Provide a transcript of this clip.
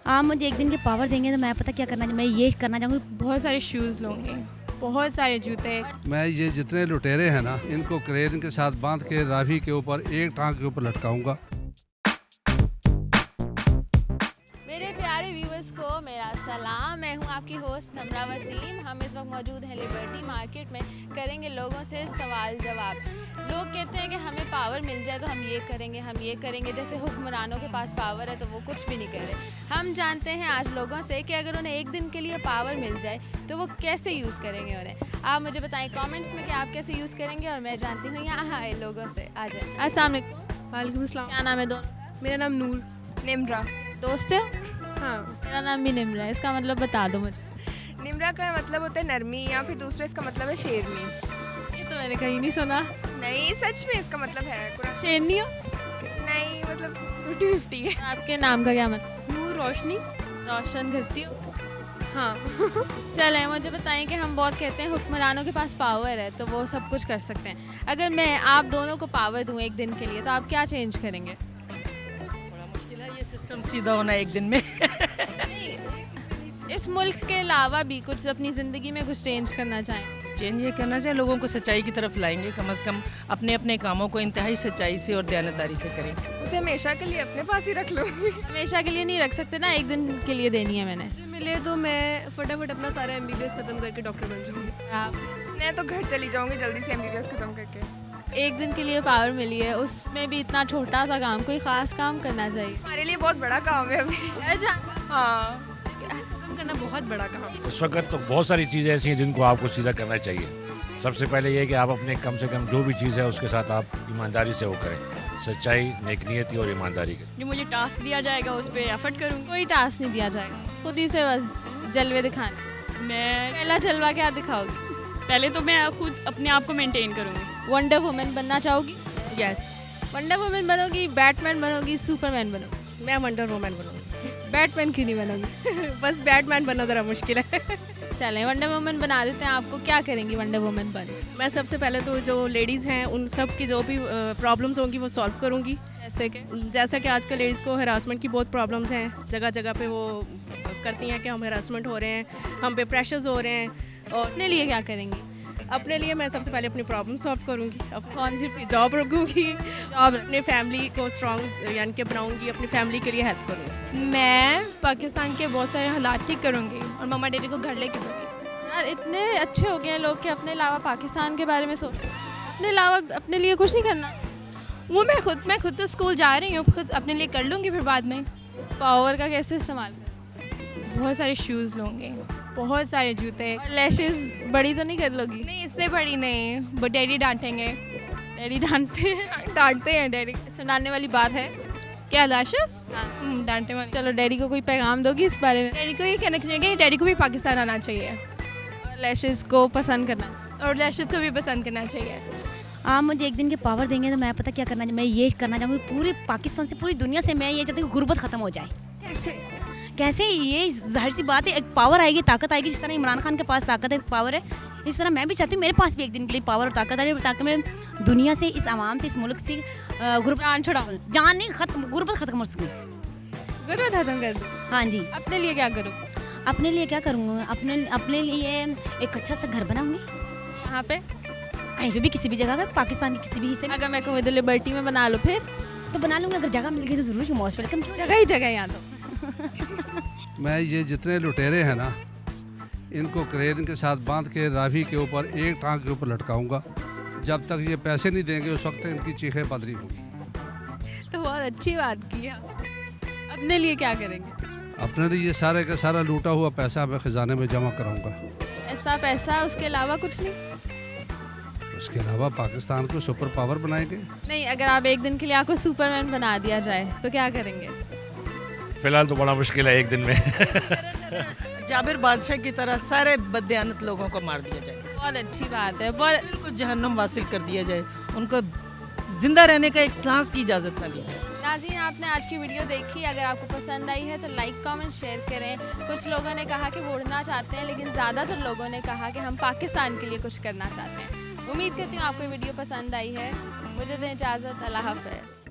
आप मुझे एक दिन की पावर देंगे तो मैं पता क्या करना मैं ये करना चाहूँगी। बहुत सारे शूज़ लूँगी, बहुत सारे जूते। मैं ये जितने लुटेरे हैं ना, इनको क्रेन के साथ बांध के रावी के ऊपर एक टांग के ऊपर लटकाऊंगा। मेरे प्यारे व्यूअर्स को मेरा सलाम। मैं हूं आपकी होस्ट नम्रा वसीम। हम इस वक्त मौजूद हैं लिबर्टी मार्केट में। करेंगे लोगों से सवाल जवाब। लोग कहते हैं कि हमें पावर मिल जाए तो हम ये करेंगे। जैसे हुक्मरानों के पास पावर है तो वो कुछ भी नहीं कर रहे। हम जानते हैं आज लोगों से कि अगर उन्हें एक दिन के लिए पावर मिल जाए तो वो कैसे यूज़ करेंगे उन्हें। आप मुझे बताएं कमेंट्स में कि आप कैसे यूज़ करेंगे और मैं जानती हूँ यहाँ आए लोगों से। आ जाए। अस्सलाम वालेकुम। वालेकुम अस्सलाम। क्या नाम है दोनों? मेरा नाम नूर निम्रा। दोस्त है? हाँ, मेरा नाम भी निम्रा है। इसका मतलब बता दो मुझे। निम्रा का मतलब होता है नरमी, या फिर दूसरा इसका मतलब है शेरनी। ये तो मैंने कहीं नहीं सुना। नहीं, सच में इसका मतलब है कुरान। शेरनी हो? नहीं, मतलब 50-50 है। आपके नाम का क्या मतलब? नूर रोशनी। रोशन करती हो? हाँ। चलें, मुझे बताएं कि हम बहुत कहते हैं हुक्मरानों के पास पावर है तो वो सब कुछ कर सकते हैं। अगर मैं आप दोनों को पावर दूं एक दिन के लिए तो आप क्या चेंज करेंगे? बड़ा मुश्किल है ये सिस्टम सीधा होना एक दिन में। इस मुल्क के अलावा भी कुछ अपनी ज़िंदगी में कुछ चेंज करना चाहें? चेंज ये करना चाहिए, लोगों को सच्चाई की तरफ लाएंगे। कम से कम अपने अपने कामों को इंतहाई सच्चाई से और दयानतदारी से करें। उसे हमेशा के लिए अपने पास ही रख लूँगी। हमेशा के लिए नहीं रख सकते ना, एक दिन के लिए देनी है मैंने। मुझे मिले तो मैं फटाफट अपना सारा MBBS खत्म करके डॉक्टर बन जाऊँगी। आप मैं तो घर चली जाऊँगी जल्दी से MBBS खत्म करके। एक दिन के लिए पावर मिली है, उसमें भी इतना छोटा सा काम, कोई ख़ास काम करना चाहिए। हमारे लिए बहुत बड़ा काम है अभी। हाँ, खत्म करना बहुत बड़ा काम है। इस वक्त तो बहुत सारी चीज़ें ऐसी हैं जिनको आपको सीधा करना चाहिए। सबसे पहले ये कि आप अपने कम से कम जो भी चीज़ है उसके साथ आप ईमानदारी से वो करें, सच्चाई, नेकनियती और ईमानदारी के। जो मुझे टास्क दिया जाएगा उस पर एफर्ट करूँगी। कोई टास्क नहीं दिया जाएगा, खुद ही से बस जलवे दिखाने। मैं पहला जलवा क्या दिखाओगी? पहले तो मैं खुद अपने आप को मेंटेन करूँगी। वंडर वुमन बनना चाहोगी? यस, वंडर वुमन बनोगी, बैटमैन बनोगी, सुपरमैन बनोगी? मैं वंडर वुमन बनूंगी। बैटमैन क्यों नहीं बनोगी? बस बैटमैन बनना ज़रा मुश्किल है। चलें, वंडर वुमन बना देते हैं आपको। क्या करेंगी वंडर वुमन बन? मैं सबसे पहले तो जो लेडीज़ हैं उन सब की जो भी प्रॉब्लम्स होंगी वो सॉल्व करूंगी। जैसे कि जैसा कि आजकल लेडीज़ को हरासमेंट की बहुत प्रॉब्लम्स हैं, जगह जगह पे वो करती हैं कि हम हरासमेंट हो रहे हैं, हम पे प्रेशर्स हो रहे हैं। और अपने लिए क्या करेंगी? अपने लिए मैं सबसे पहले अपनी प्रॉब्लम सॉल्व करूंगी। कौन सी जॉब रखूँगी, जॉब? अपने फैमिली को स्ट्रॉन्ग यानी कि बनाऊँगी, अपनी फैमिली के लिए हेल्प करूँगी। मैं पाकिस्तान के बहुत सारे हालात ठीक करूँगी और मम्मा डैडी को घर लेके दूँगी। यार इतने अच्छे हो गए हैं लोग कि अपने अलावा पाकिस्तान के बारे में सोच, अपने अलावा अपने लिए कुछ नहीं करना। वो मैं खुद तो स्कूल जा रही हूँ, खुद अपने लिए कर लूँगी फिर बाद में। पावर का कैसे इस्तेमाल? बहुत सारे शूज़ लूँगी, बहुत सारे जूते। और लैशेस बड़ी तो नहीं कर लोगी? नहीं, इससे बड़ी नहीं, वो डैडी डांटेंगे। डैडी डांटते हैं? डांटते हैं डैडी। सुनाने वाली बात है क्या लैशेस? हाँ। डांटने वाले। चलो, डैडी को कोई पैगाम दोगी इस बारे में? डैडी को ये कहना चाहिए कि डैडी को भी पाकिस्तान आना चाहिए और लैशेस को पसंद करना? और लैशेस को भी पसंद करना चाहिए। आप मुझे एक दिन की पावर देंगे तो मैं पता क्या करना मैं ये करना चाहूँगी। पूरे पाकिस्तान से, पूरी दुनिया से मैं ये चाहती हूँ कि गुर्बत ख़त्म हो जाए। कैसे? ये जाहिर सी बात है, एक पावर आएगी, ताकत आएगी। जिस तरह इमरान खान के पास ताकत है, पावर है, इस तरह मैं भी चाहती हूँ मेरे पास भी एक दिन के लिए पावर और ताकत आए, ताकि मैं दुनिया से, इस आवाम से, इस मुल्क से जान छुड़ाओ। जान नहीं खत्म, गुर्बत ख़त्म हो सके। गुर्बत खत्म कर दो। हाँ जी। अपने लिए क्या करो? अपने लिए क्या करूँगा? अपने लिए एक अच्छा सा घर बनाऊँगी, यहाँ पे कहीं पे भी, किसी भी जगह का, पाकिस्तान के किसी भी हिस्से में। अगर मैं कहूँ इधर लिबर्टी में बना लो फिर तो बना लूँगी, अगर जगह मिल गई तो ज़रूर। Most welcome. जगह ही जगह यहाँ तो। मैं ये जितने लुटेरे हैं ना, इनको क्रेन के साथ बांध के रावी के ऊपर एक टांग के ऊपर लटकाऊंगा। जब तक ये पैसे नहीं देंगे उस वक्त इनकी चीखें बंद नहीं होंगी। तो बहुत अच्छी बात की है। अपने लिए क्या करेंगे? अपने लिए ये सारे का सारा लूटा हुआ पैसा मैं खजाने में जमा कराऊंगा। ऐसा पैसा, उसके अलावा कुछ नहीं? उसके अलावा पाकिस्तान को सुपर पावर बनाएंगे। नहीं, अगर आप एक दिन के लिए आपको सुपरमैन बना दिया जाए तो क्या करेंगे? फिलहाल तो बड़ा मुश्किल है एक दिन में। जाबिर बादशाह की तरह सारे बददियानत लोगों को मार दिया जाए, बहुत अच्छी बात है। बहुत उनको जहन्नुम वासिल कर दिया जाए, उनको जिंदा रहने का एक सांस की इजाज़त ना दी जाए। नाज़रीन, आपने आज की वीडियो देखी। अगर आपको पसंद आई है तो लाइक, कमेंट, शेयर करें। कुछ लोगों ने कहा कि वो उड़ना चाहते हैं, लेकिन ज़्यादातर लोगों ने कहा कि हम पाकिस्तान के लिए कुछ करना चाहते हैं। उम्मीद करती हूँ आपको वीडियो पसंद आई है। मुझे दें इजाज़त। अल्लाह हाफ़िज़।